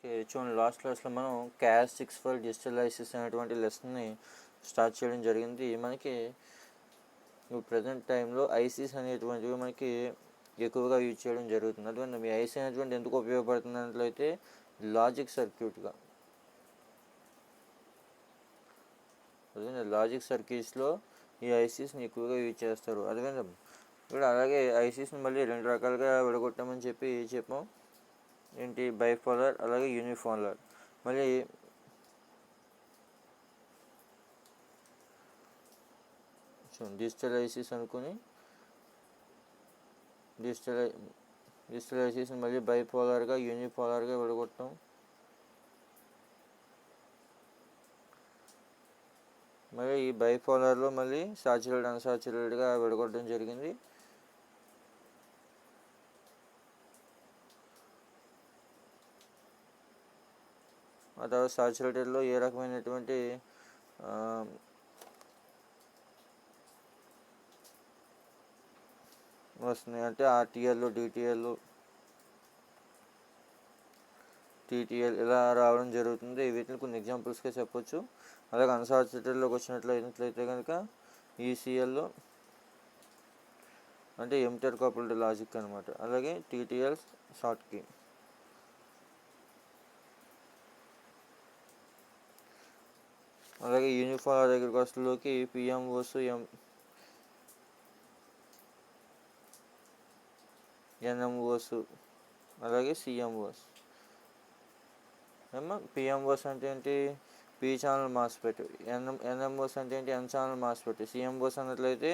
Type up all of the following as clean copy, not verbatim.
Okay, చూడండి last క్లాస్లో మనం క్యారెక్టరిస్టిక్స్ ఫర్ డిజిటల్ ఐసీస్ అనేటువంటి లెసన్ని స్టార్ట్ చేయడం జరిగింది. మనకి ఇప్పుడు ప్రజెంట్ టైంలో ఐసీస్ అనేటువంటివి మనకి ఎక్కువగా యూజ్ చేయడం జరుగుతుంది. అటువంటి మీ ఐసీ అనేటువంటి ఎందుకు ఉపయోగపడుతున్నట్లయితే లాజిక్ సర్క్యూట్గా, అదే లాజిక్ సర్క్యూట్స్లో ఈ ఐసీస్ని ఎక్కువగా యూజ్ చేస్తారు. అదే ఇక్కడ అలాగే ఐసీస్ని మళ్ళీ రెండు రకాలుగా విడగొట్టామని చెప్పాం. ఏంటి, బైపోలార్ అలాగే యూనిపోలార్. మళ్ళీ డిజిటల్ ఐసీస్ అనుకుని డిజిటల్ ఐసీస్ని మళ్ళీ బైపోలార్గా యూనిపోలార్గా విడగొట్టాం. మళ్ళీ ఈ బైపోలార్లో మళ్ళీ సాచురేటెడ్ అన్సాచురేటెడ్గా విడగొట్టడం జరిగింది. ఆ తర్వాత సాచురేటెడ్లో ఏ రకమైనటువంటి వస్తున్నాయి అంటే ఆర్టీఎల్, టీటీఎల్ ఇలా రావడం జరుగుతుంది. వీటిని కొన్ని ఎగ్జాంపుల్స్గా చెప్పొచ్చు. అలాగే అన్సాచురేటెడ్లోకి వచ్చినట్లయితే కనుక ఈసీఎల్ అంటే ఎమిటర్ కపుల్డ్ లాజిక్ అనమాట. అలాగే టీటీఎల్ షార్ట్ కీ. అలాగే యూనిపోలార్ దగ్గరికి వస్తులోకి పిఎంఓస్, ఎన్ఎంఓస్ అలాగే సిఎంఓస్. పిఎంఓస్ అంటే ఏంటి, పి ఛానల్ మాస్ఫెట్. ఎన్ఎంఓస్ అంటే ఏంటి, ఎన్ ఛానల్ మాస్ఫెట్. సిఎంఓస్ అన్నట్లయితే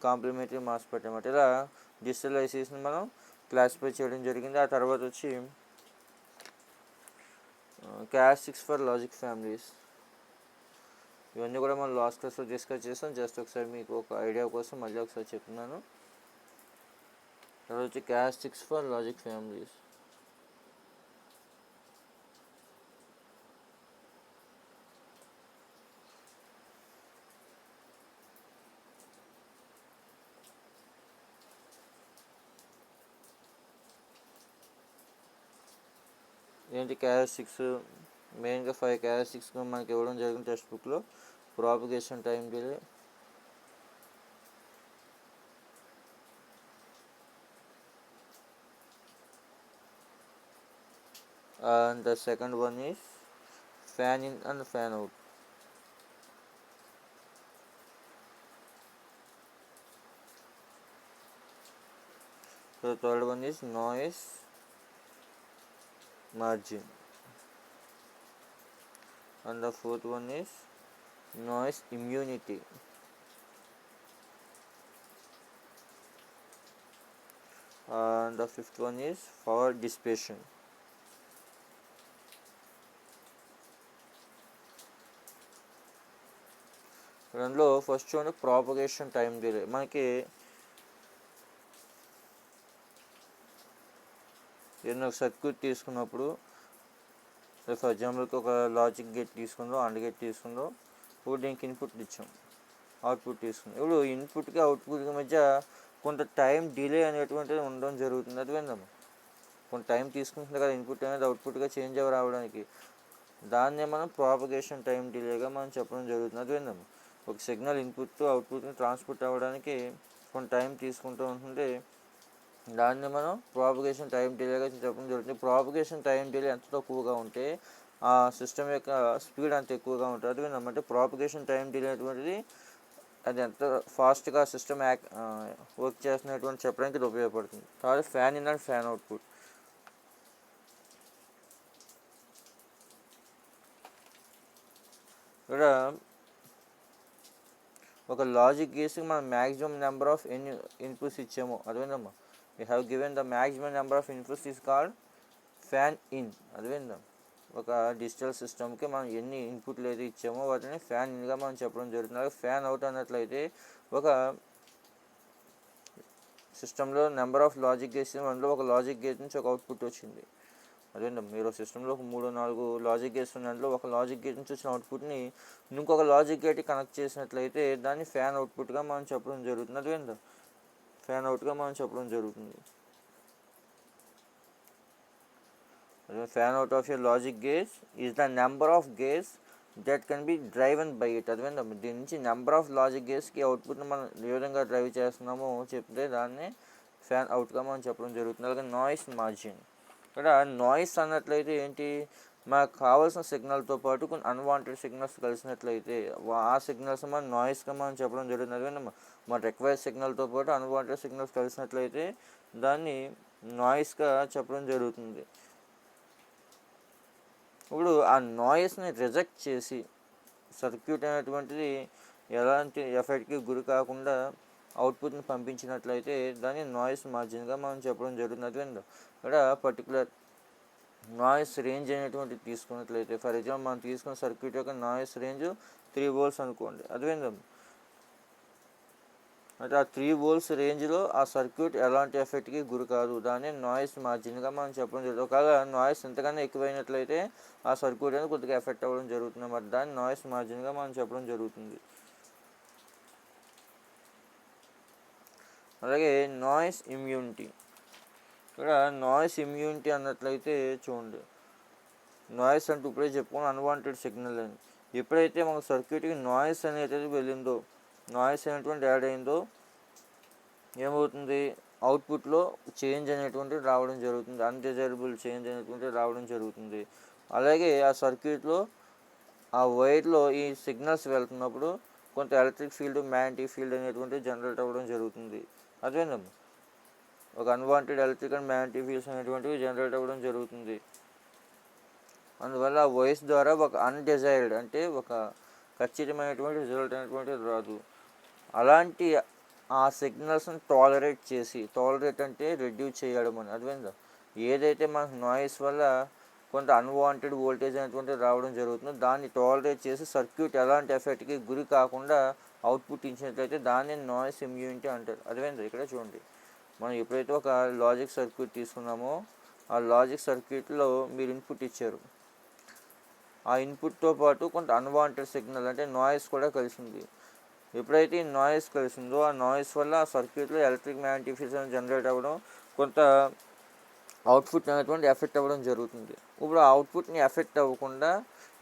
కాంప్లిమెంటరీ మాస్ఫెట్ అనమాట. ఇలా డిజిటల్ ఐసీస్ని మనం క్లాసిఫై చేయడం జరిగింది. ఆ తర్వాత వచ్చి క్యారెక్టరిస్టిక్స్ ఫర్ లాజిక్ ఫ్యామిలీస్. ఇవన్నీ కూడా మనం లాస్ట్ క్లాస్లో డిస్కస్ చేస్తాం. జస్ట్ ఒకసారి మీకు ఒక ఐడియా కోసం మళ్ళీ ఒకసారి చెప్తున్నాను. తర్వాత వచ్చి క్యారెక్టరిస్టిక్స్ ఫర్ లాజిక్ ఫ్యామిలీస్. ఏంటి క్యారెక్టరిస్టిక్స్, మెయిన్గా 5 క్యారెక్టరిస్టిక్స్గా మనకి ఇవ్వడం జరిగింది టెక్స్ట్ బుక్లో. Propagation time delay, and the second one is fan in and fan out. So the third one is noise margin, and the fourth one is noise immunity, and the fifth one is power dissipation. రెండులో first చూడండి propagation time delay. మనకి ఏదైనా ఒక circuit తీసుకున్నప్పుడు, for ఎగ్జాంపుల్కి ఒక logic gate తీసుకుందో, and gate తీసుకుందో, ఇప్పుడు దీనికి ఇన్పుట్ ఇచ్చాం, అవుట్పుట్ తీసుకుందాం. ఇప్పుడు ఇన్పుట్కి అవుట్పుట్కి మధ్య కొంత టైం డిలే అనేటువంటిది ఉండడం జరుగుతుంది. అది విందాము, కొంత టైం తీసుకుంటుంది కదా ఇన్పుట్ అనేది అవుట్పుట్గా చేంజ్ అవ్వ రావడానికి. దాన్నే మనం ప్రాపగేషన్ టైం డిలేగా మనం చెప్పడం జరుగుతుంది. అది విందాము, ఒక సిగ్నల్ ఇన్పుట్ టు అవుట్పుట్ని ట్రాన్స్మిట్ అవ్వడానికి కొంత టైం తీసుకుంటూ ఉంటుంది. దాన్ని మనం ప్రాపగేషన్ టైం డిలేగా చెప్పడం జరుగుతుంది. ప్రాపగేషన్ టైం డిలే ఎంత తక్కువగా ఉంటే ఆ సిస్టమ్ యొక్క స్పీడ్ అంత ఎక్కువగా ఉంటుంది. అది విందామంటే ప్రాపగేషన్ టైం డిలే అటువంటిది అది ఎంత ఫాస్ట్గా సిస్టమ్ వర్క్ చేస్తున్నటువంటి చెప్పడానికి ఇది ఉపయోగపడుతుంది. తర్వాత fan in and fan output. ఇక్కడ ఒక లాజిక్ గేట్స్కి మనం మ్యాక్సిమం నెంబర్ ఆఫ్ ఇన్పుట్స్ ఇచ్చాము. అదేవిధమ్మా we have given the maximum number of inputs is called fan in. అదేవిధం ఒక డిజిటల్ సిస్టమ్కి మనం ఎన్ని ఇన్పుట్లు అయితే ఇచ్చామో వాటిని ఫ్యాన్ ఇన్గా మనం చెప్పడం జరుగుతుంది. అలాగే ఫ్యాన్ అవుట్ అన్నట్లయితే ఒక సిస్టంలో నెంబర్ ఆఫ్ లాజిక్ గేట్స్, అందులో ఒక లాజిక్ గేట్ నుంచి ఒక అవుట్పుట్ వచ్చింది. అదేవిధంగా మీరు సిస్టంలో ఒక 3-4 లాజిక్ గేట్స్ ఉన్న దాంట్లో ఒక లాజిక్ గేట్ నుంచి వచ్చిన అవుట్పుట్ని ఇంకొక లాజిక్ గేట్ కనెక్ట్ చేసినట్లయితే దాన్ని ఫ్యాన్ అవుట్పుట్గా మనం చెప్పడం జరుగుతుంది. అదేవిధంగా ఫ్యాన్ అవుట్గా మనం చెప్పడం జరుగుతుంది. Fan out of A logic gates is the number of gates that can be driven by it. అర్థమైందా? దీని నుంచి నెంబర్ ఆఫ్ లాజిక్ గేట్స్కి అవుట్పుట్ని మనం ఏ విధంగా డ్రైవ్ చేస్తున్నామో చెప్తే దాన్ని ఫ్యాన్ అవుట్గా మనం చెప్పడం జరుగుతుంది. అలాగే నాయిస్ మార్జిన్, ఇక్కడ నాయిస్ అన్నట్లయితే ఏంటి, మనకు కావాల్సిన సిగ్నల్తో పాటు కొన్ని అన్వాంటెడ్ సిగ్నల్స్ కలిసినట్లయితే ఆ సిగ్నల్స్ మనం నాయిస్గా మనం చెప్పడం జరుగుతుంది. అదే మన రిక్వైర్డ్ సిగ్నల్తో పాటు అన్వాంటెడ్ సిగ్నల్స్ కలిసినట్లయితే దాన్ని నాయిస్గా చెప్పడం జరుగుతుంది. ఇప్పుడు ఆ నాయిస్ని రిజెక్ట్ చేసి సర్క్యూట్ అనేటువంటిది ఎలాంటి ఎఫెక్ట్కి గురి కాకుండా అవుట్పుట్ని పంపించినట్లయితే దాన్ని నాయిస్ మార్జిన్గా మనం చెప్పడం జరుగుతుంది. అదేంటో ఇక్కడ పర్టికులర్ నాయిస్ రేంజ్ అనేటువంటిది తీసుకున్నట్లయితే, ఫర్ ఎగ్జాంపుల్ మనం తీసుకున్న సర్క్యూట్ యొక్క నాయిస్ రేంజ్ 3 volts అనుకోండి. అదేవిధంగా అంటే ఆ 3 volts రేంజ్లో ఆ సర్క్యూట్ ఎలాంటి ఎఫెక్ట్కి గురి కాదు, దాన్ని నాయిస్ మార్జిన్గా మనం చెప్పడం జరుగుతుంది. ఒకవేళ నాయిస్ ఎంతకన్నా ఎక్కువైనట్లయితే ఆ సర్క్యూట్ అనేది కొద్దిగా ఎఫెక్ట్ అవ్వడం జరుగుతుంది అన్నమాట. దాన్ని నాయిస్ మార్జిన్గా మనం చెప్పడం జరుగుతుంది. అలాగే నాయిస్ ఇమ్యూనిటీ, ఇక్కడ నాయిస్ ఇమ్యూనిటీ అన్నట్లయితే చూడండి, నాయిస్ అంటే ఇప్పుడే చెప్పుకుని అన్వాంటెడ్ సిగ్నల్ అని. ఎప్పుడైతే మన సర్క్యూట్కి నాయిస్ అనేది వెళ్ళిందో, నాయిస్ అనేటువంటి యాడ్ అయిందో ఏమవుతుంది, అవుట్పుట్లో చేంజ్ అనేటువంటిది రావడం జరుగుతుంది, అన్డిజైరబుల్ చేంజ్ అనేటువంటిది రావడం జరుగుతుంది. అలాగే ఆ సర్క్యూట్లో ఆ వైర్లో ఈ సిగ్నల్స్ వెళ్తున్నప్పుడు కొంత ఎలక్ట్రిక్ ఫీల్డ్, మ్యాగ్నెటిక్ ఫీల్డ్ అనేటువంటిది జనరేట్ అవ్వడం జరుగుతుంది. అదేనమ్మా, ఒక unwanted electric and magnetic fields అనేటువంటివి జనరేట్ అవ్వడం జరుగుతుంది. అందువల్ల వాయిస్ ద్వారా ఒక అన్డిజైర్డ్ అంటే ఒక ఖచ్చితమైనటువంటి రిజల్ట్ అనేటువంటిది రాదు. అలాంటి ఆ సిగ్నల్స్ని టాలరేట్ అంటే రెడ్యూస్ చేయడం అని. అర్థమైందా? ఏదైతే మనకు నాయిస్ వల్ల కొంత అన్వాంటెడ్ వోల్టేజ్ అనేటువంటిది రావడం జరుగుతుందో దాన్ని టాలరేట్ చేసి సర్క్యూట్ ఎలాంటి ఎఫెక్ట్కి గురి కాకుండా అవుట్పుట్ ఇచ్చినట్లయితే దాన్ని నాయిస్ ఇమ్యూనిటీ అంటారు. అర్థమైందా? ఇక్కడ చూడండి, మనం ఎప్పుడైతే ఒక లాజిక్ సర్క్యూట్ తీసుకున్నామో ఆ లాజిక్ సర్క్యూట్లో మీరు ఇన్పుట్ ఇచ్చారు, ఆ ఇన్పుట్తో పాటు కొంత అన్వాంటెడ్ సిగ్నల్ అంటే నాయిస్ కూడా కలిసింది. ఎప్పుడైతే ఈ నాయిస్ కలిసిందో ఆ నాయిస్ వల్ల ఆ సర్క్యూట్లో ఎలక్ట్రిక్ మ్యాగ్నెటిక్ ఫీల్డ్స్ జనరేట్ అవ్వడం, కొంత అవుట్పుట్ అనేటువంటి ఎఫెక్ట్ అవ్వడం జరుగుతుంది. ఇప్పుడు ఆ అవుట్పుట్ని ఎఫెక్ట్ అవ్వకుండా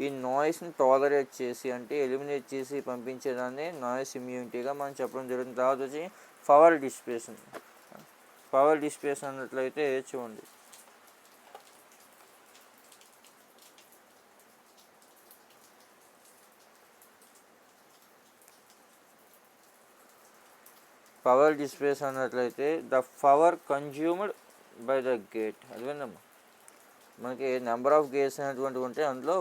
ఈ నాయిస్ని టాలరేట్ చేసి అంటే ఎలిమినేట్ చేసి పంపించేదాన్ని నాయిస్ ఇమ్యూనిటీగా మనం చెప్పడం జరుగుతుంది. తర్వాత వచ్చి పవర్ డిస్పేషన్ అన్నట్లయితే చూడండి, పవర్ డిస్పేస్ అన్నట్లయితే the power consumed by the gate. అదేవిధంగా మనకి నెంబర్ ఆఫ్ గేట్స్ అనేటువంటివి ఉంటే అందులో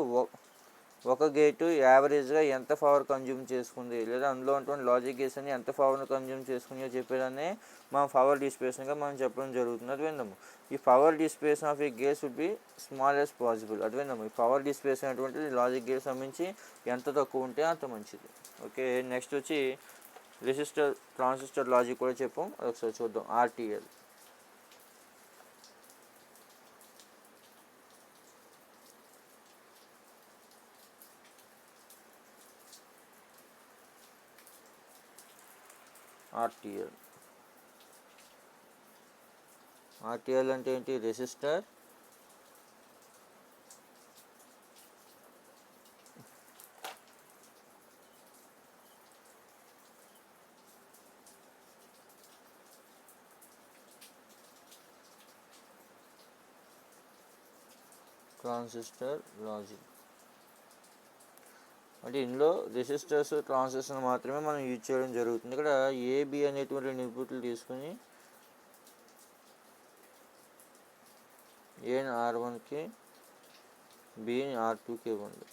ఒక గేటు యావరేజ్గా ఎంత పవర్ కన్జ్యూమ్ చేసుకుంది, లేదా అందులో ఉన్నటువంటి లాజిక్ గేట్స్ అని ఎంత పవర్ని కన్జ్యూమ్ చేసుకుందో చెప్పేదాన్ని మనం పవర్ డిస్పేషన్గా మనం చెప్పడం జరుగుతుంది. అదేవిధంగా ఈ పవర్ డిస్పేషన్ ఆఫ్ ఈ gates would be small as possible. అదేవిధంగా ఈ పవర్ డిస్పేషన్ అనేటువంటిది లాజిక్ గేట్స్ సంబంధించి ఎంత తక్కువ ఉంటే అంత మంచిది. ఓకే, నెక్స్ట్ వచ్చి రెసిస్టర్ ట్రాన్సిస్టర్ లాజిక్ కూడా చెప్పాం, అది ఒకసారి చూద్దాం. ఆర్టీఎల్, ఆర్టీఎల్ అంటే ఏంటి? రెసిస్టర్ ట్రాన్సిస్టర్ లాజిక్ అంటే ఇందులో రెసిస్టర్స్, ట్రాన్సిస్టర్ మాత్రమే మనం యూజ్ చేయడం జరుగుతుంది. ఇక్కడ ఏబి అనేటువంటి ఇన్పుట్లు తీసుకుని ఏని R1కి, బిని R2కి ఇవ్వండి.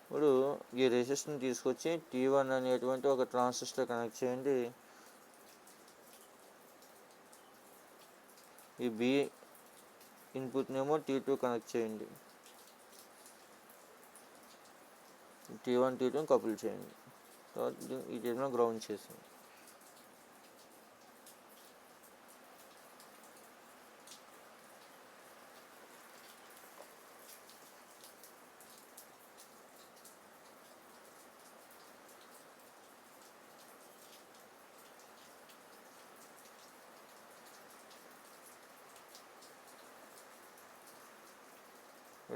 ఇప్పుడు ఈ రెసిస్టర్ని తీసుకొచ్చి T1 అనేటువంటి ఒక ట్రాన్సిస్టర్ కనెక్ట్ చేయండి. ఈ బి ఇన్పుట్నేమో T2 కనెక్ట్ చేయండి. T1 T2 కపుల్ చేయండి. తర్వాత ఈ టైంలో గ్రౌండ్ చేసింది.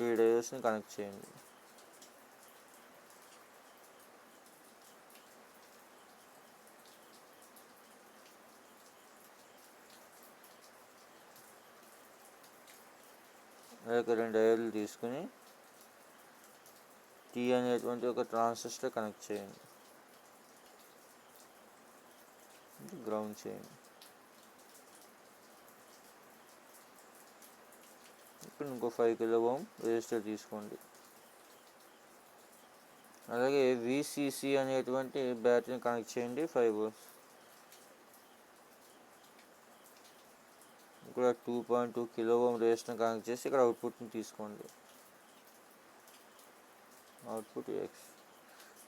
3 డయోడ్స్ని కనెక్ట్ చేయండి. అలాగే 2 డయోడ్లు తీసుకుని టీ అనేటువంటి ఒక ట్రాన్సిస్టర్ కనెక్ట్ చేయండి, గ్రౌండ్ చేయండి. ఇప్పుడు ఇంకో 5 కిలో ఓం రెసిస్టర్ తీసుకోండి. అలాగే విసిసి అనేటువంటి బ్యాటరీని కనెక్ట్ చేయండి 5 వోల్ట్స్. ఇక్కడ 2.2 కిలో ఓం రెసిస్టర్ని కనెక్ట్ చేసి ఇక్కడ అవుట్పుట్ని తీసుకోండి. Output X.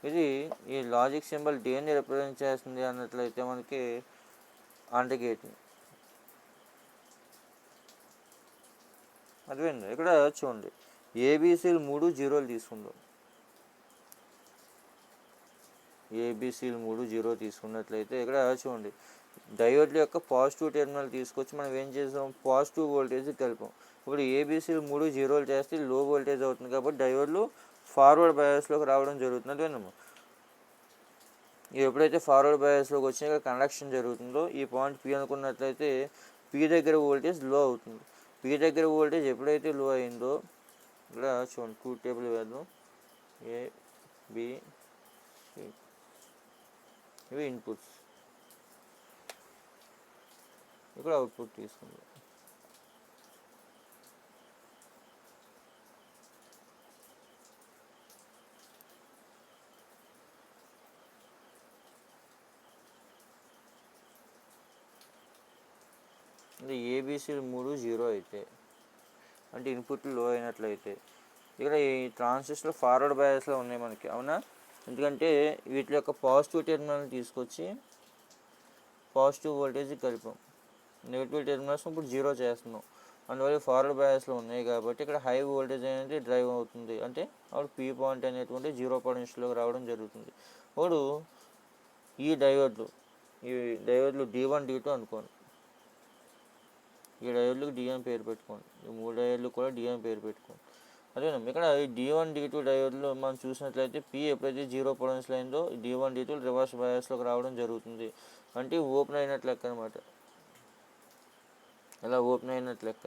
ఇది ఈ లాజిక్ సింబల్ దేన్ని రిప్రజెంట్ చేస్తుంది అన్నట్లయితే మనకి AND గేట్ని. అర్థమైంది? ఇక్కడ చూడండి ఏబిసిలు 3 జీరోలు తీసుకుందాం. ఏబిసిలు 3 జీరో తీసుకున్నట్లయితే ఇక్కడ చూడండి డయోడ్ల యొక్క పాజిటివ్ టెర్మినల్ తీసుకొచ్చి మనం ఏం చేసాం, పాజిటివ్ వోల్టేజ్ కలిపాం. ఇప్పుడు ఏబిసిలు 3 జీరోలు చేస్తే లో వోల్టేజ్ అవుతుంది కాబట్టి డయోడ్లు ఫార్వర్డ్ బయాస్లోకి రావడం జరుగుతుంది. అదేనమ్మా, ఎప్పుడైతే ఫార్వర్డ్ బయాస్లోకి వచ్చినాక కండక్షన్ జరుగుతుందో ఈ పాయింట్ పి అనుకున్నట్లయితే పి దగ్గర వోల్టేజ్ లో అవుతుంది. పి దగ్గర వోల్టేజ్ ఎప్పుడైతే లో అయిందో ఇక్కడ చూడండి 2 టేబుల్ వేద్దాం. ఏ బి సి ఇవి ఇన్పుట్స్, ఇక్కడ అవుట్పుట్ తీసుకుందాం. అంటే ఏబిసిలు 3 జీరో అయితే అంటే ఇన్పుట్లు లో అయినట్లయితే ఇక్కడ ఈ ట్రాన్సిస్టర్ ఫార్వర్డ్ బయాస్లో ఉన్నాయి మనకి, అవునా? ఎందుకంటే వీటి యొక్క పాజిటివ్ టెర్మినల్ని తీసుకొచ్చి పాజిటివ్ వోల్టేజ్ కలిపాం, నెగిటివ్ టెర్మినల్స్ ఇప్పుడు జీరో చేస్తున్నాం. అందువల్ల ఫార్వర్డ్ బయాస్లో ఉన్నాయి కాబట్టి ఇక్కడ హై వోల్టేజ్ అనేది డ్రైవ్ అవుతుంది. అంటే అప్పుడు పీ పాయింట్ అనేటువంటి 0 పొటెన్షియల్లోకి రావడం జరుగుతుంది. ఇప్పుడు ఈ డయోడ్లు D1 D2 అనుకోండి. ఈ డయోడ్లకు D అని పేరు పెట్టుకోండి. ఈ 3 డయోడ్లు కూడా D అని పేరు పెట్టుకోండి. అదేనా ఇక్కడ ఈ D1 D2 డయోడ్లో మనం చూసినట్లయితే పీ ఎప్పుడైతే 0 పొటెన్షియల్ అయిందో D1 D2 రివర్స్ బయాస్లోకి రావడం జరుగుతుంది. అంటే ఓపెన్ అయినట్లు లెక్క అనమాట. ఇలా ఓపెన్ అయినట్లు లెక్క.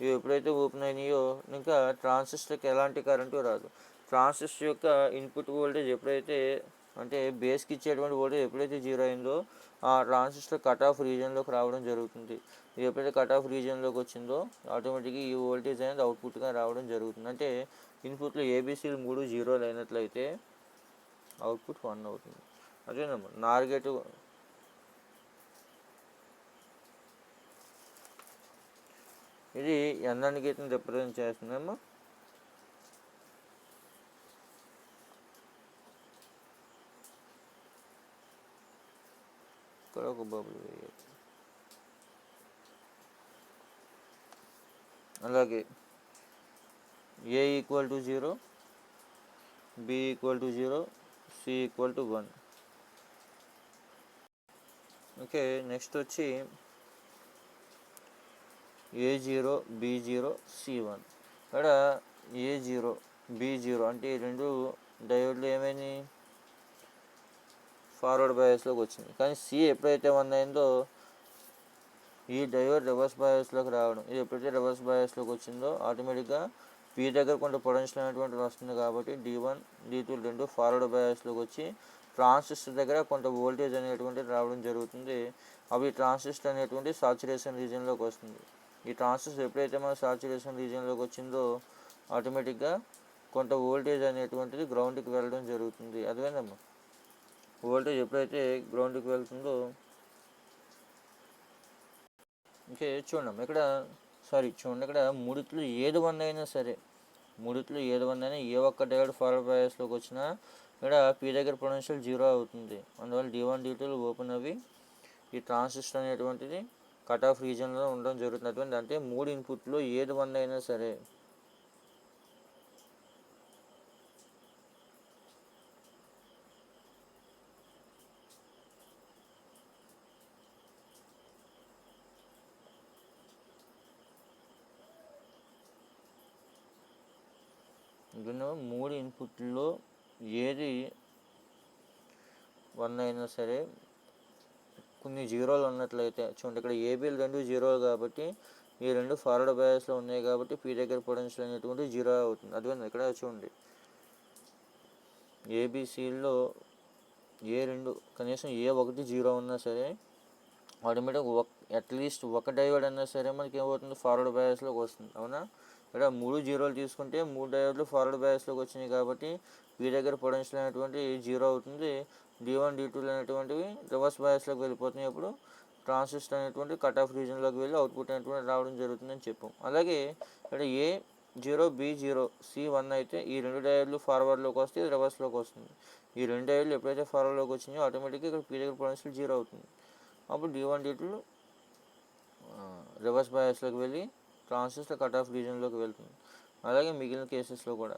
ఇవి ఎప్పుడైతే ఓపెన్ అయినాయో ఇంకా ట్రాన్సిస్టర్కి ఎలాంటి కరెంటు రాదు. ట్రాన్సిస్టర్ యొక్క ఇన్పుట్ వోల్టేజ్ ఎప్పుడైతే అంటే బేస్కి ఇచ్చేటువంటి వోల్టేజ్ ఎప్పుడైతే 0 అయిందో ఆ ట్రాన్సిస్టర్ కట్ ఆఫ్ రీజియన్లోకి రావడం జరుగుతుంది. ఇది ఎప్పుడైతే కట్ ఆఫ్ రీజియన్లోకి వచ్చిందో ఆటోమేటిక్గా ఈ వోల్టేజ్ అనేది అవుట్పుట్గా రావడం జరుగుతుంది. అంటే ఇన్పుట్లో ఏబిసిలు 3 జీరోలు అయినట్లయితే అవుట్పుట్ 1 అవుతుంది. అదేనమ్మా నార్ గేట్. ఇది ఎన్ఎన్ గేట్ని రిప్రజెంట్ చేస్తుందమ్మా. ఇక్కడ ఒక బబుల్ వేయాలి. అలాగే A equal to 0, B equal to 0, C equal to 1. Okay, next వచ్చి A0, B0, C1. ఇక్కడ A0, B0 అంటే ఈ రెండు డయోడ్లు ఏమైనాయి ఫార్వర్డ్ బయాస్లోకి వచ్చింది. కానీ సి ఎప్పుడైతే 1 అయిందో ఈ డయోడ్ రివర్స్ బయాస్లోకి రావడం. ఇది ఎప్పుడైతే రివర్స్ బయాస్లోకి వచ్చిందో ఆటోమేటిక్గా పీ దగ్గర కొంత పొటెన్షియల్ అనేటువంటిది వస్తుంది కాబట్టి D1 D2 రెండు ఫార్వర్డ్ బయాస్లోకి వచ్చి ట్రాన్సిస్టర్ దగ్గర కొంత వోల్టేజ్ అనేటువంటిది రావడం జరుగుతుంది. అవి ట్రాన్సిస్టర్ అనేటువంటి సాచురేషన్ రీజియన్లోకి వస్తుంది. ఈ ట్రాన్సిస్టర్ ఎప్పుడైతే మన సాచురేషన్ రీజియన్లోకి వచ్చిందో ఆటోమేటిక్గా కొంత వోల్టేజ్ అనేటువంటిది గ్రౌండ్కి వెళ్ళడం జరుగుతుంది. అదేనమ్మా, వోల్టేజ్ ఎప్పుడైతే గ్రౌండ్కి వెళ్తుందో ఓకే చూడండి ఇక్కడ చూడండి ఇక్కడ మూడిట్లో ఏది 1 అయినా సరే, మూడిట్లో ఏది 1 అయినా ఏ ఒక్క డయోడ్ ఫార్వర్డ్ బయాస్లోకి వచ్చినా ఇక్కడ పీ దగ్గర పొటెన్షియల్ 0 అవుతుంది. అందువల్ల D1 D2 ఓపెన్ అవి ఈ ట్రాన్సిస్టర్ అనేటువంటిది కట్ ఆఫ్ రీజియన్లో ఉండడం జరుగుతుంది. అంటే 3 ఇన్పుట్లో ఏది 1 అయినా సరే దీనిలో 3 ఇన్పుట్లో ఏది 1 అయినా సరే కొన్ని జీరోలు ఉన్నట్లయితే చూడండి, ఇక్కడ ఏబీలు 2 జీరోలు కాబట్టి ఈ 2 ఫార్వర్డ్ బయాస్లో ఉన్నాయి కాబట్టి పీ దగ్గర పొటెన్షియల్ అనేటువంటి జీరో అవుతుంది. అదే ఇక్కడ చూడండి, ఏబిసిలో ఏ2 కనీసం ఏ1 జీరో ఉన్నా సరే ఆటోమేటిక్గా అట్లీస్ట్ ఒక డయోడ్ అయినా సరే మనకి ఏమవుతుంది, ఫార్వర్డ్ బయాస్లోకి వస్తుంది. అవునా, ఇక్కడ 3 జీరోలు తీసుకుంటే 3 డయోడ్లు ఫార్వర్డ్ బయాస్లోకి వచ్చినాయి కాబట్టి పీ దగ్గర పొటెన్షియల్ అనేటువంటి జీరో అవుతుంది. D1 D2 అనేటువంటివి రివర్స్ బయాస్లోకి వెళ్ళిపోతున్నాయి. అప్పుడు ట్రాన్సిస్టర్ అనేటువంటి కట్ ఆఫ్ రీజన్లోకి వెళ్ళి అవుట్పుట్ అనేటువంటి రావడం జరుగుతుందని చెప్పాం. అలాగే ఇక్కడ A0 B0 C1 అయితే ఈ 2 డయోడ్లు ఫార్వర్డ్లోకి వస్తే ఇది రివర్స్లోకి వస్తుంది. ఈ 2 డయోడ్లు ఎప్పుడైతే ఫార్వర్డ్లోకి వచ్చినాయో ఆటోమేటిక్గా ఇక్కడ పీ దగ్గర పొటెన్షియల్ జీరో అవుతుంది. అప్పుడు D1 D2 రివర్స్ బయాస్లోకి వెళ్ళి ట్రాన్సిస్టర్ కట్ ఆఫ్ రీజన్లోకి వెళ్తుంది. అలాగే మిగిలిన కేసెస్లో కూడా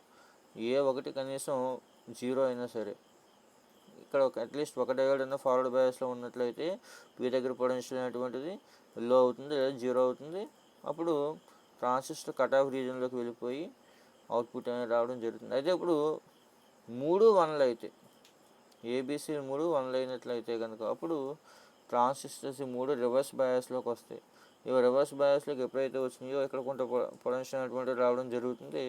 ఏ1 కనీసం జీరో అయినా సరే ఇక్కడ అట్లీస్ట్ ఒక డయోడ్ అయినా ఫార్వర్డ్ బయాస్లో ఉన్నట్లయితే పీ దగ్గర పొటెన్షియల్ అనేటువంటిది లో అవుతుంది లేదా జీరో అవుతుంది. అప్పుడు ట్రాన్సిస్టర్ కట్ ఆఫ్ రీజన్లోకి వెళ్ళిపోయి అవుట్పుట్ అనేది రావడం జరుగుతుంది. అయితే ఇప్పుడు 3 1లు అయితే ఏబిసి 3 1లు అయినట్లయితే కనుక అప్పుడు ట్రాన్సిస్టర్స్ 3 రివర్స్ బయాస్లోకి వస్తాయి. ఇవి రివర్స్ బయాస్లోకి ఎప్పుడైతే వచ్చినాయో ఇక్కడ కొంత పొటెన్షియల్ అనేటువంటిది రావడం జరుగుతుంది.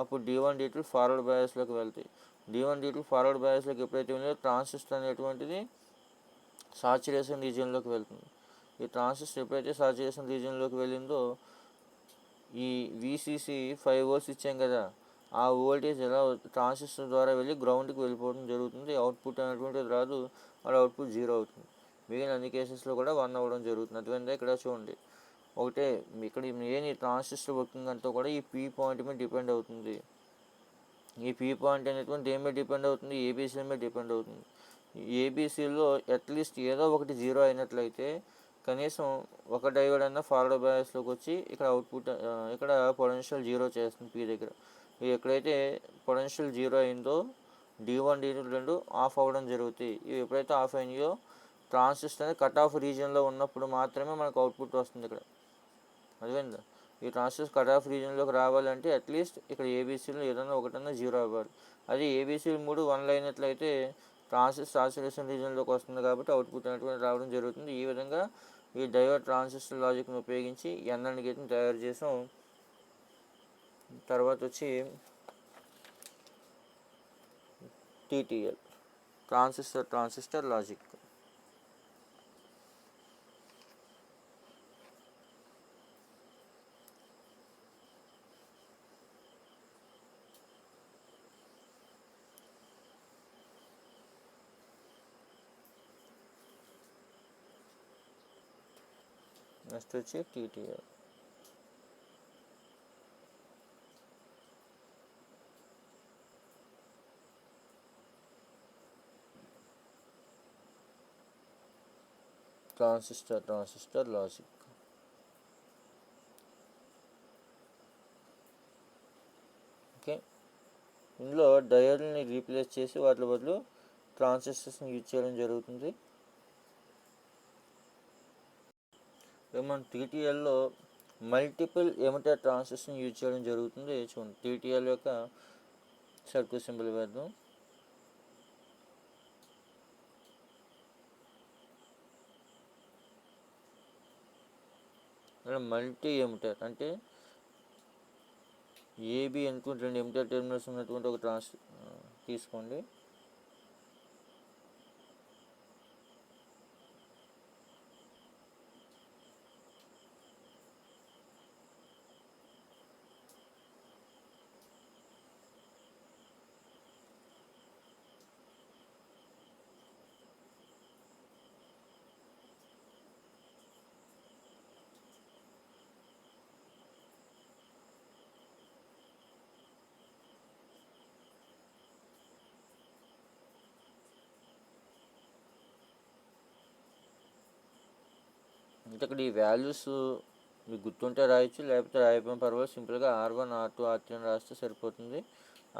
అప్పుడు D1 D2 ఫార్వర్డ్ బయాస్లోకి వెళ్తాయి. D1 D2 ఫార్వర్డ్ బయాస్లోకి ఎప్పుడైతే ఉందో ట్రాన్సిస్టర్ అనేటువంటిది సాచురేషన్ రీజియన్లోకి వెళ్తుంది. ఈ ట్రాన్సిస్టర్ ఎప్పుడైతే సాచురేషన్ రీజియన్లోకి వెళ్ళిందో ఈ VCC 5 volts ఇచ్చాం కదా, ఆ వోల్టేజ్ ఎలా ట్రాన్సిస్టర్ ద్వారా వెళ్ళి గ్రౌండ్కి వెళ్ళిపోవడం జరుగుతుంది. అవుట్పుట్ అనేటువంటిది రాదు, అది అవుట్పుట్ జీరో అవుతుంది. మిగిలిన అన్ని కేసెస్లో కూడా 1 అవ్వడం జరుగుతుంది. అదేవిధంగా ఇక్కడ చూడండి, ఒకటే ఇక్కడ మెయిన్ ఈ ట్రాన్సిస్టర్ వర్కింగ్ అంతా కూడా ఈ పీ పాయింట్ మీద డిపెండ్ అవుతుంది. ఈ పీ పాయింట్ అనేటువంటి దేని మీద డిపెండ్ అవుతుంది, ఏబీసీ మీద డిపెండ్ అవుతుంది. ఏబీసీలో అట్లీస్ట్ ఏదో ఒకటి జీరో అయినట్లయితే కనీసం ఒక డయోడ్ అయినా ఫార్వర్డ్ బయాస్లోకి వచ్చి ఇక్కడ అవుట్పుట్ ఇక్కడ పొటెన్షియల్ జీరో చేస్తుంది పీ దగ్గర. ఎక్కడైతే పొటెన్షియల్ జీరో అయిందో D1 D2 రెండు ఆఫ్ అవ్వడం జరుగుతాయి. ఇవి ఎప్పుడైతే ఆఫ్ అయినాయో ట్రాన్సిస్టర్ అనేది కట్ ఆఫ్ రీజియన్లో ఉన్నప్పుడు మాత్రమే మనకు అవుట్పుట్ వస్తుంది. ఇక్కడ అదేవిధంగా ఈ ట్రాన్సిస్టర్ కట్ ఆఫ్ రీజియన్లోకి రావాలంటే అట్లీస్ట్ ఇక్కడ ఏబీసీలో ఏదైనా ఒకటన్నా జీరో అవ్వాలి. అది ఏబీసీలు 3 1లు అయినట్లయితే ట్రాన్సిస్టర్ సాచురేషన్ రీజియన్లోకి వస్తుంది కాబట్టి అవుట్పుట్ అనేటువంటి రావడం జరుగుతుంది. ఈ విధంగా ఈ డయోడ్ ట్రాన్సిస్టర్ లాజిక్ని ఉపయోగించి NAND గేట్ని తయారు చేసాం. తర్వాత వచ్చి TTL ట్రాన్సిస్టర్ లాజిక్. నెక్స్ట్ వచ్చి TTL. Transistor logic. ఓకే, ఇందులో డయోడ్ని రీప్లేస్ చేసి వాటి బదులు ట్రాన్సిస్టర్స్ని యూజ్ చేయడం జరుగుతుంది. మనం TTLలో మల్టిపుల్ ఎమిటర్ ట్రాన్సిస్టర్ని యూజ్ చేయడం జరుగుతుంది. చూడండి, TTL యొక్క సర్క్యూట్ సింబల్ వేద్దాం. మల్టీ ఎమిటర్ అంటే ఏబి అనుకుంటే 2 ఎమిటర్ టెర్మినల్స్ ఉన్నటువంటి ఒక తీసుకోండి. అంటే ఇక్కడ ఈ వాల్యూస్ మీకు గుర్తుంటే రాయొచ్చు, లేకపోతే రాయకపోయినా పర్వాలేదు. సింపుల్గా R1 R2 R3 అని రాస్తే సరిపోతుంది.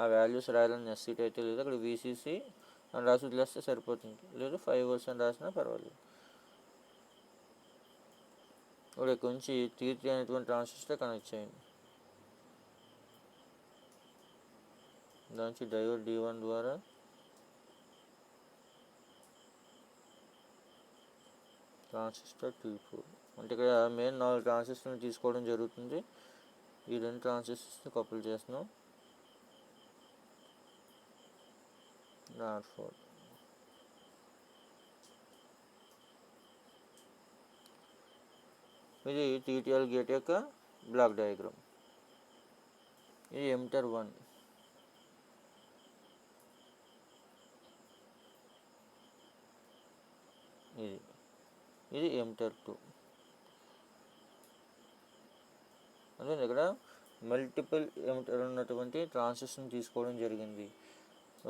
ఆ వాల్యూస్ రాయాలని నెసిటీ అయితే లేదు. అక్కడ VCC అని రాసి వదిలేస్తే సరిపోతుంది, లేదు 5 volts అని రాసినా పర్వాలేదు. ఇప్పుడు ఇక్కడ నుంచి T3 అనేటువంటి ట్రాన్సిస్టర్ కనెక్ట్ చేయండి. దానికి డయోడ్ D1 ద్వారా ట్రాన్సిస్టర్ T4. అంటే ఇక్కడ మెయిన్ 4 ట్రాన్సిస్టర్ని తీసుకోవడం జరుగుతుంది. ఈ 2 ట్రాన్సిస్టర్స్ని కపుల్ చేస్తున్నాం. R4 ఇది TTL గేట్ యొక్క బ్లాక్ డయాగ్రామ్. ఇది ఎమిటర్ 1. ఇది ఎమిటర్ 2. అంటే ఇక్కడ మల్టిపుల్ ఎమిటర్ ఉన్నటువంటి ట్రాన్సిస్టర్ని తీసుకోవడం జరిగింది.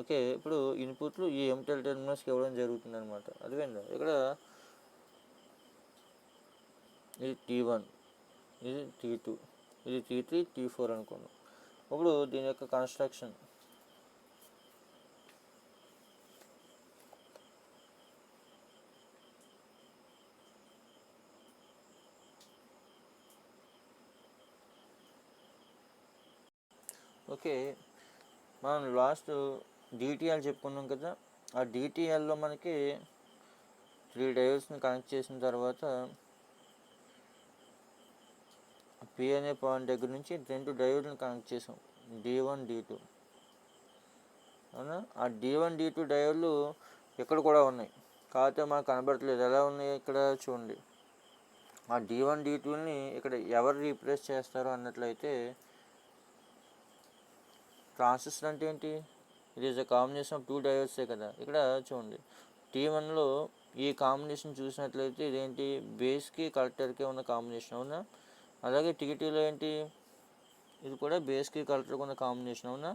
ఓకే, ఇప్పుడు ఇన్పుట్లు ఈ ఎమిటర్ టెర్మినల్స్కి ఇవ్వడం జరుగుతుంది అనమాట. అదేవిధంగా ఇక్కడ ఇది T1, ఇది T2, ఇది T3, T4 అనుకున్నాం. ఇప్పుడు దీని యొక్క కన్స్ట్రక్షన్ ఓకే, మనం లాస్ట్ DTL చెప్పుకున్నాం కదా. ఆ DTLలో మనకి 3 డయోడ్స్ని కనెక్ట్ చేసిన తర్వాత P అనే పాయింట్ దగ్గర నుంచి 2 డయోడ్లను కనెక్ట్ చేసాం, D1, D2. అవునా? ఆ D1, D2 డయోడ్లు ఇక్కడ కూడా ఉన్నాయి, కాకపోతే మనకు కనబడట్లేదు. ఎలా ఉన్నాయి ఇక్కడ చూడండి. ఆ D1, D2ని ఇక్కడ ఎవరు రీప్లేస్ చేస్తారో అన్నట్లయితే, ట్రాన్సిస్టర్ అంటే ఏంటి? It is a combination of 2 డయోడ్సే కదా. ఇక్కడ చూడండి, T1లో ఈ కాంబినేషన్ చూసినట్లయితే ఇదేంటి, బేస్కి కలెక్టర్కి ఉన్న కాంబినేషన్. అవునా? అలాగే T2లో ఏంటి, ఇది కూడా బేస్కి కలెక్టర్కి ఉన్న కాంబినేషన్. అవునా?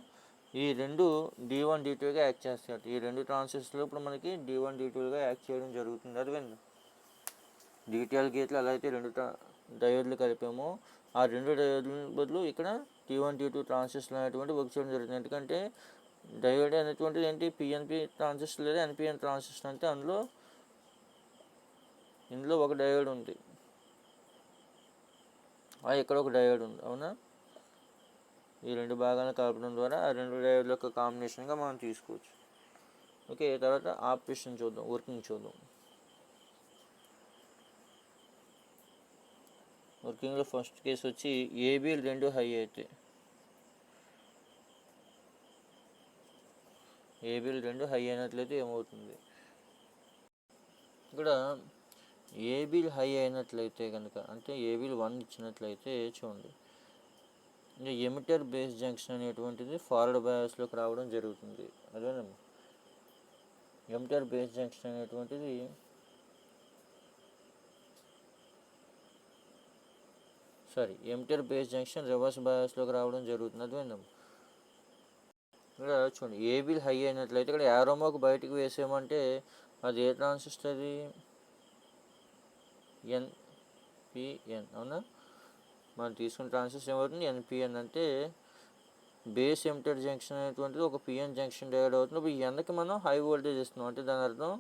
ఈ 2 D1, D2గా యాక్ట్ చేస్తాయి. ఈ 2 ట్రాన్సిస్టర్లు ఇప్పుడు మనకి D1, D2గా యాక్ట్ చేయడం జరుగుతుంది. అదేవిధంగా DTL గేట్లు ఎలా అయితే 2 డయోడ్లు కలిపామో, ఆ 2 డయోడ్ల బదులు ఇక్కడ T1, T2 ట్రాన్సిస్టర్ అనేటువంటి వర్క్ చేయడం జరుగుతుంది. ఎందుకంటే డయోడ్ అనేటువంటిది ఏంటి, PNP ట్రాన్సిస్టర్ లేదా NPN ట్రాన్సిస్టర్. అంటే ఇందులో ఒక డయోడ్ ఉంది, ఇక్కడ ఒక డయోడ్ ఉంది. అవునా? ఈ 2 భాగాలను కలపడం ద్వారా ఆ 2 డయోడ్ల యొక్క కాంబినేషన్గా మనం తీసుకోవచ్చు. ఓకే, తర్వాత ఆపరేషన్ చూద్దాం, వర్కింగ్ చూద్దాం. వర్కింగ్లో ఫస్ట్ కేసు వచ్చి ABలు 2 హై అయితే, ABలు 2 హై అయినట్లయితే ఏమవుతుంది, ఇక్కడ ABలు హై అయినట్లయితే కనుక, అంటే ABలు 1 ఇచ్చినట్లయితే చూడండి, ఎమిటర్ బేస్ జంక్షన్ అనేటువంటిది ఫార్వర్డ్ బయాస్లోకి రావడం జరుగుతుంది. అదేనమ్మా, ఎమిటర్ బేస్ జంక్షన్ అనేటువంటిది ఎమిటర్ బేస్ జంక్షన్ రివర్స్ బయాస్లోకి రావడం జరుగుతుంది. అదేనమ్మా, ఇక్కడ చూడండి, ABలు హై అయినట్లయితే ఇక్కడ యారోమాకు బయటకు వేసామంటే అది ఏ ట్రాన్సిస్టర్, అది NPN. అవునా? మనం తీసుకున్న ట్రాన్సిస్టర్ ఏమవుతుంది, NPN. అంటే బేస్ ఎమిటర్ జంక్షన్ అనేటువంటిది ఒక PN జంక్షన్ డయోడ్ అవుతుంది. ఇప్పుడు Nకి మనం హై వోల్టేజ్ ఇస్తున్నాం, అంటే దాని అర్థం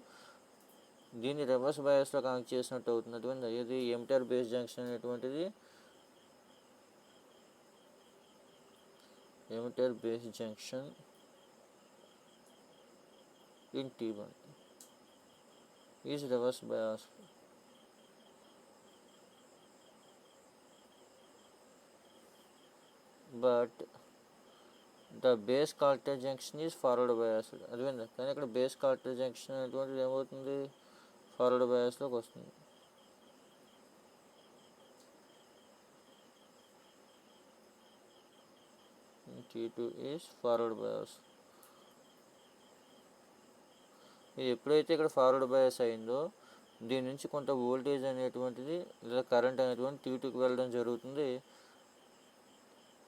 దీన్ని రివర్స్ బయాస్లో కనెక్ట్ చేసినట్టు అవుతుంది. అటువంటి ఇది ఎమిటర్ బేస్ జంక్షన్ అనేటువంటిది, emitter base junction in T1 is reverse bias. But the base collector junction is forward biased. అదేవిధంగా కానీ ఇక్కడ బేస్ కలెక్టర్ జంక్షన్ అనేటువంటిది ఏమవుతుంది, ఫార్వర్డ్ బయాస్లోకి వస్తుంది. T2 is forward bias. ఇది ఎప్పుడైతే ఇక్కడ ఫార్వర్డ్ బయాస్ అయిందో, దీని నుంచి కొంత వోల్టేజ్ అనేటువంటిది లేదా కరెంట్ అనేటువంటి T2కి వెళ్ళడం జరుగుతుంది.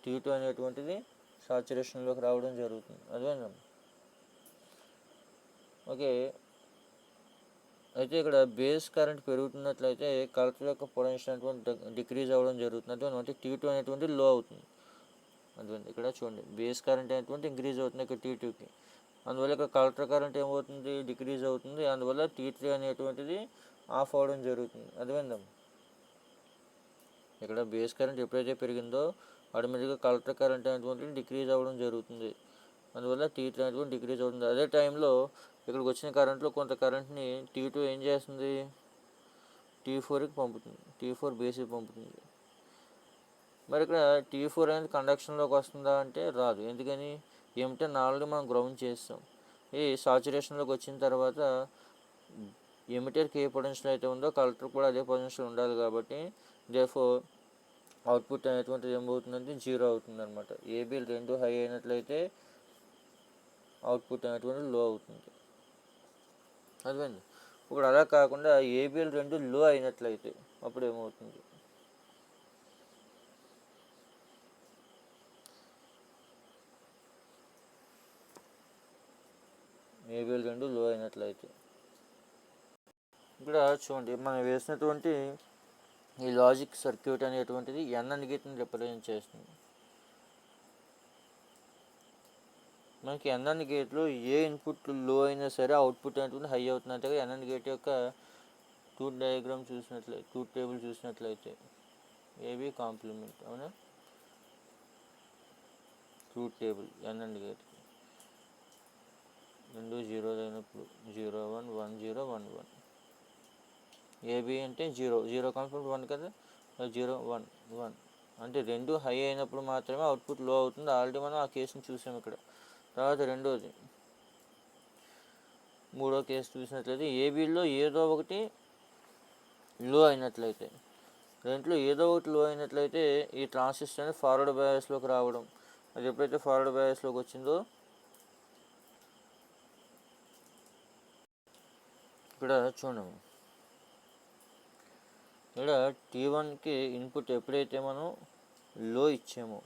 T2 అనేటువంటిది సాచురేషన్లోకి రావడం జరుగుతుంది. అదేనా? ఓకే, అయితే ఇక్కడ బేస్ కరెంట్ పెరుగుతున్నట్లయితే కలెక్టర్ యొక్క పొటెన్షియల్ అనేటువంటి డిక్రీజ్ అవ్వడం జరుగుతుంది. అంటే T2 అనేటువంటి లో అవుతుంది. అందువల్ల ఇక్కడ చూడండి, బేస్ కరెంట్ అనేటువంటి ఇంక్రీజ్ అవుతుంది ఇక్కడ T2కి. అందువల్ల ఇక్కడ కలెక్టర్ కరెంట్ ఏమవుతుంది, డిక్రీజ్ అవుతుంది. అందువల్ల T3 అనేటువంటిది ఆఫ్ అవ్వడం జరుగుతుంది. అదేవిధంగా ఇక్కడ బేస్ కరెంట్ ఎప్పుడైతే పెరిగిందో ఆటోమేటిక్గా కలెక్టర్ కరెంట్ అనేటువంటిది డిక్రీజ్ అవ్వడం జరుగుతుంది. అందువల్ల T3 అనేటువంటి డిక్రీజ్ అవుతుంది. అదే టైంలో ఇక్కడికి వచ్చిన కరెంట్లో కొంత కరెంట్ని T2 ఏం చేస్తుంది, T4కి పంపుతుంది, T4 బేసిక్ పంపుతుంది. మరి ఇక్కడ T4 అనేది కండక్షన్లోకి వస్తుందా అంటే రాదు. ఎందుకని, ఏమిటంటే ఆల్రెడీ మనం గ్రౌండ్ చేస్తాం. ఈ సాచురేషన్లోకి వచ్చిన తర్వాత ఎమిటర్కి ఏ పొటెన్షియల్ అయితే ఉందో కలెక్టర్ కూడా అదే పొటెన్షియల్ ఉండాలి. కాబట్టి దేర్ఫోర్ అవుట్పుట్ అనేటువంటిది ఏమవుతుందంటే 0 అవుతుంది అనమాట. ఏబీలు రెండు హై అయినట్లయితే అవుట్పుట్ అనేటువంటిది లో అవుతుంది. అర్థమైంది. ఇప్పుడు అలా కాకుండా ఏబీలు రెండు లో అయినట్లయితే అప్పుడు ఏమవుతుంది, ఏబీలు రెండు లో అయినట్లయితే ఇక్కడ చూడండి, మనం వేసినటువంటి ఈ లాజిక్ సర్క్యూట్ అనేటువంటిది ఎన్ అనే గేట్ని రిప్రజెంట్ చేస్తుంది. మనకి ఎన్ అనే గేట్లో ఏ ఇన్పుట్ లో అయినా సరే అవుట్పుట్ అనేటువంటి హై అవుతున్నట్టుగా ఎన్ అనే గేట్ యొక్క ట్రూత్ డయాగ్రామ్ చూసినట్లయితే, ట్రూత్ టేబుల్ చూసినట్లయితే ఏబీ కాంప్లిమెంట్, అవునా, ట్రూత్ టేబుల్ ఎన్ అనే గేట్ రెండు 0 అయినప్పుడు 0 1 1 0 1 1, ఏబీ అంటే 0 0 కాన్ఫిడెంట్ 1 కదా, 0 1 1 అంటే రెండు హై అయినప్పుడు మాత్రమే అవుట్పుట్ లో అవుతుంది. ఆల్రెడీ మనం ఆ కేసుని చూసాం ఇక్కడ. తర్వాత రెండోది, మూడో కేసు చూసినట్లయితే ఏబీలో ఏదో ఒకటి లో అయినట్లయితే, రెంట్లో ఏదో ఒకటి లో అయినట్లయితే ఈ ట్రాన్సిస్టర్ అనేది ఫార్వర్డ్ బయాస్లోకి రావడం. అది ఎప్పుడైతే ఫార్వర్డ్ బయాస్లోకి వచ్చిందో ఇక్కడ చూడండి, ఇక్కడ T1కి ఇన్పుట్ ఎప్పుడైతే మనం లో ఇచ్చామో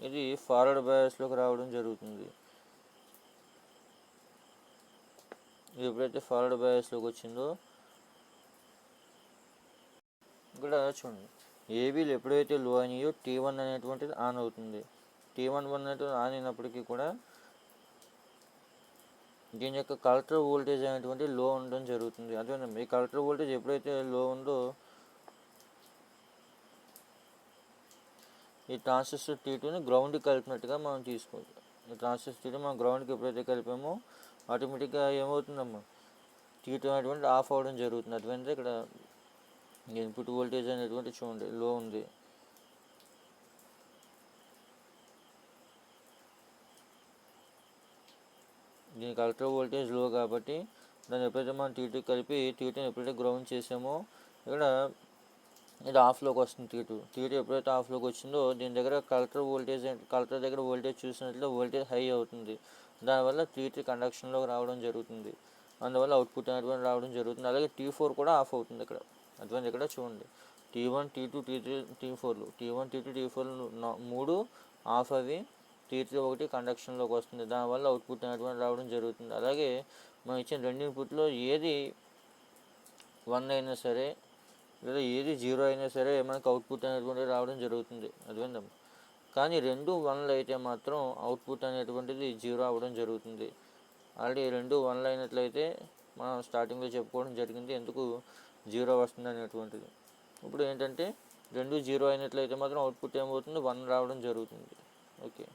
ఇది ఫార్వర్డ్ బయాస్లోకి రావడం జరుగుతుంది. ఇది ఎప్పుడైతే ఫార్వర్డ్ బయాస్లోకి వచ్చిందో ఇక్కడ చూడండి, ఏబీలు ఎప్పుడైతే లో అయినాయో T1 అనేటువంటిది ఆన్ అవుతుంది. T1 అనేటువంటిది ఆన్ అయినప్పటికీ కూడా దీని యొక్క కలెక్టర్ వోల్టేజ్ అనేటువంటి లో ఉండడం జరుగుతుంది. అదే ఈ కలెక్టర్ వోల్టేజ్ ఎప్పుడైతే లో ఉందో ఈ ట్రాన్సిస్టర్ T2ని గ్రౌండ్కి కలిపినట్టుగా మనం తీసుకోవచ్చు. ఈ ట్రాన్సిస్టర్ T2 మనం గ్రౌండ్కి ఎప్పుడైతే కలిపామో ఆటోమేటిక్గా ఏమవుతుందమ్మా, T2 అనేటువంటి ఆఫ్ అవ్వడం జరుగుతుంది. అటువంటి ఇక్కడ ఇన్పుట్ వోల్టేజ్ అనేటువంటి చూడండి లో ఉంది. దీని కలెక్టర్ వోల్టేజ్ లో కాబట్టి దాన్ని ఎప్పుడైతే మనం T2 కలిపి T2ని ఎప్పుడైతే గ్రౌండ్ చేసామో ఇక్కడ ఇది ఆఫ్లోకి వస్తుంది. T2 ఎప్పుడైతే ఆఫ్లోకి వచ్చిందో దీని దగ్గర కలెక్టర్ దగ్గర వోల్టేజ్ చూసినట్లయితే వోల్టేజ్ హై అవుతుంది. దానివల్ల T3 కండక్షన్లోకి రావడం జరుగుతుంది. అందువల్ల అవుట్పుట్ అనేటువంటి రావడం జరుగుతుంది. అలాగే T4 కూడా ఆఫ్ అవుతుంది. ఇక్కడ అటువంటి ఇక్కడ చూడండి, T1 T2 T3 T4లు T1 T2 T4లు మూడు ఆఫ్ అవి, T3 ఒకటి కండక్షన్లోకి వస్తుంది. దానివల్ల అవుట్పుట్ అనేటువంటి రావడం జరుగుతుంది. అలాగే మనం ఇచ్చిన రెండు ఇన్పుట్లో ఏది 1 అయినా సరే లేదా ఏది 0 అయినా సరే మనకు అవుట్పుట్ అనేటువంటి రావడం జరుగుతుంది. అర్థమైందమ్మా. కానీ రెండు 1లు అయితే మాత్రం అవుట్పుట్ అనేటువంటిది 0 అవ్వడం జరుగుతుంది. ఆల్రెడీ రెండు 1లు అయినట్లయితే మనం స్టార్టింగ్లో చెప్పుకోవడం జరిగింది ఎందుకు 0 వస్తుంది అనేటువంటిది. ఇప్పుడు ఏంటంటే రెండు 0 అయినట్లయితే మాత్రం అవుట్పుట్ ఏమవుతుంది, 1 రావడం జరుగుతుంది. ఓకే.